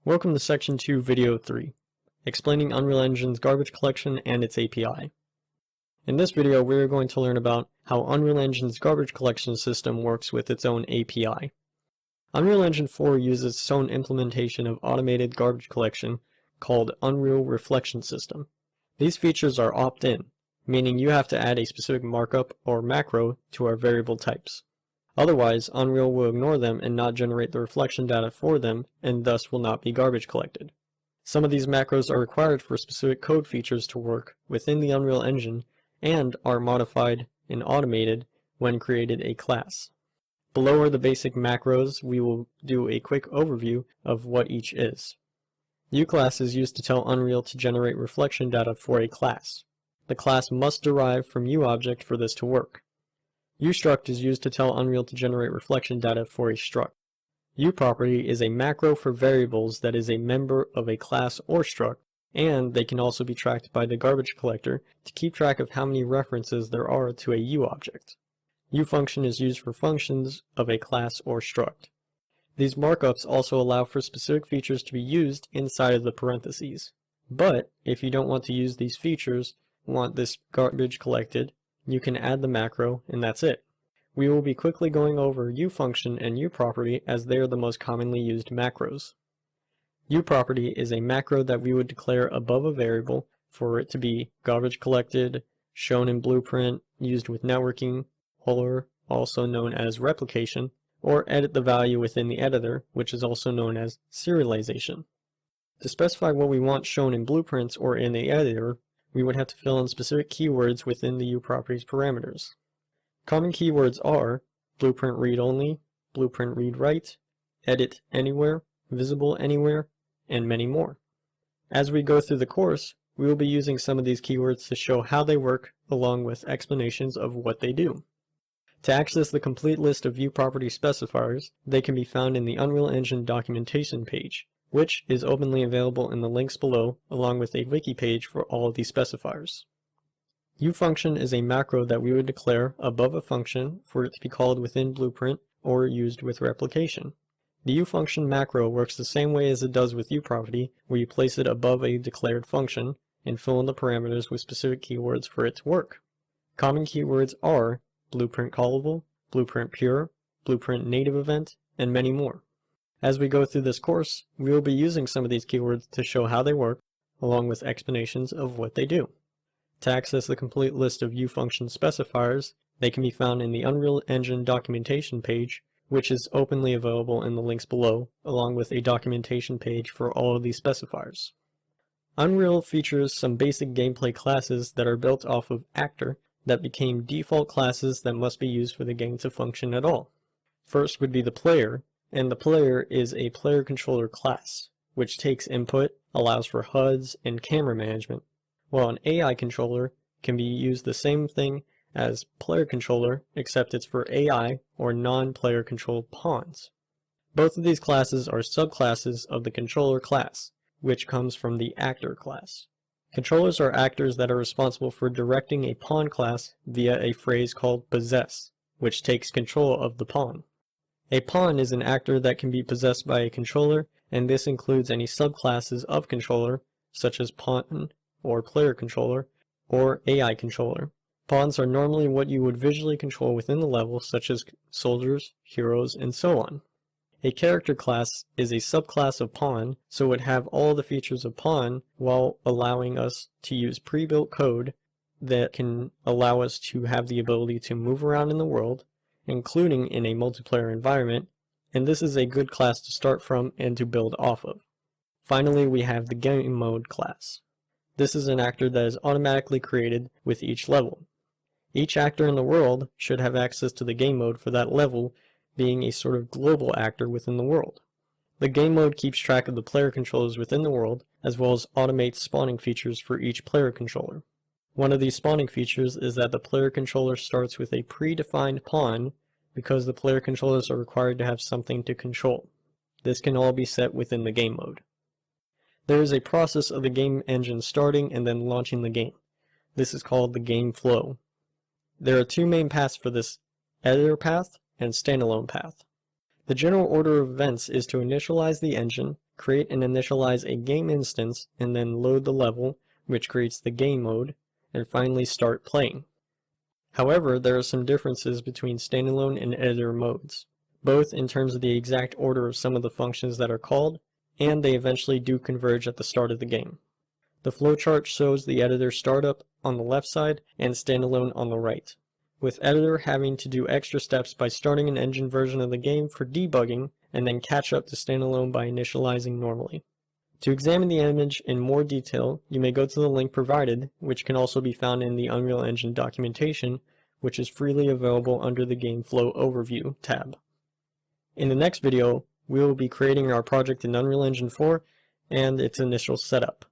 Welcome to Section 2, Video 3, explaining Unreal Engine's garbage collection and its API. In this video, we are going to learn about how Unreal Engine's garbage collection system works with its own API. Unreal Engine 4 uses its own implementation of automated garbage collection called Unreal Reflection System. These features are opt-in, meaning you have to add a specific markup or macro to our variable types. Otherwise, Unreal will ignore them and not generate the reflection data for them, and thus will not be garbage collected. Some of these macros are required for specific code features to work within the Unreal Engine and are modified and automated when created a class. Below are the basic macros. We will do a quick overview of what each is. UClass is used to tell Unreal to generate reflection data for a class. The class must derive from UObject for this to work. UStruct is used to tell Unreal to generate reflection data for a struct. UProperty is a macro for variables that is a member of a class or struct, and they can also be tracked by the garbage collector to keep track of how many references there are to a UObject. UFunction is used for functions of a class or struct. These markups also allow for specific features to be used inside of the parentheses. But if you don't want to use these features, want this garbage collected, you can add the macro, and that's it. We will be quickly going over UFunction and UProperty as they are the most commonly used macros. UProperty is a macro that we would declare above a variable for it to be garbage collected, shown in Blueprint, used with networking, or also known as replication, or edit the value within the editor, which is also known as serialization. To specify what we want shown in Blueprints or in the editor, we would have to fill in specific keywords within the UProperty's parameters. Common keywords are Blueprint Read Only, Blueprint Read Write, Edit Anywhere, Visible Anywhere, and many more. As we go through the course, we will be using some of these keywords to show how they work along with explanations of what they do. To access the complete list of UProperty specifiers, they can be found in the Unreal Engine documentation page, which is openly available in the links below, along with a wiki page for all of these specifiers. UFunction is a macro that we would declare above a function for it to be called within Blueprint or used with replication. The UFunction macro works the same way as it does with UProperty, where you place it above a declared function and fill in the parameters with specific keywords for it to work. Common keywords are Blueprint Callable, Blueprint Pure, Blueprint Native Event, and many more. As we go through this course, we will be using some of these keywords to show how they work, along with explanations of what they do. To access the complete list of UFunction specifiers, they can be found in the Unreal Engine documentation page, which is openly available in the links below, along with a documentation page for all of these specifiers. Unreal features some basic gameplay classes that are built off of Actor that became default classes that must be used for the game to function at all. First would be the player, and the player is a player controller class, which takes input, allows for HUDs, and camera management, while an AI controller can be used the same thing as player controller, except it's for AI or non-player controlled pawns. Both of these classes are subclasses of the controller class, which comes from the actor class. Controllers are actors that are responsible for directing a pawn class via a phrase called possess, which takes control of the pawn. A pawn is an actor that can be possessed by a controller, and this includes any subclasses of controller, such as pawn or player controller, or AI controller. Pawns are normally what you would visually control within the level, such as soldiers, heroes, and so on. A character class is a subclass of pawn, so it would have all the features of pawn while allowing us to use pre-built code that can allow us to have the ability to move around in the world, including in a multiplayer environment, and this is a good class to start from and to build off of. Finally, we have the game mode class. This is an actor that is automatically created with each level. Each actor in the world should have access to the game mode for that level, being a sort of global actor within the world. The game mode keeps track of the player controllers within the world, as well as automates spawning features for each player controller. One of these spawning features is that the player controller starts with a predefined pawn because the player controllers are required to have something to control. This can all be set within the game mode. There is a process of the game engine starting and then launching the game. This is called the game flow. There are two main paths for this, editor path and standalone path. The general order of events is to initialize the engine, create and initialize a game instance, and then load the level, which creates the game mode, and finally start playing. However, there are some differences between standalone and editor modes, both in terms of the exact order of some of the functions that are called, and they eventually do converge at the start of the game. The flowchart shows the editor startup on the left side and standalone on the right, with editor having to do extra steps by starting an engine version of the game for debugging and then catch up to standalone by initializing normally. To examine the image in more detail, you may go to the link provided, which can also be found in the Unreal Engine documentation, which is freely available under the Game Flow Overview tab. In the next video, we will be creating our project in Unreal Engine 4 and its initial setup.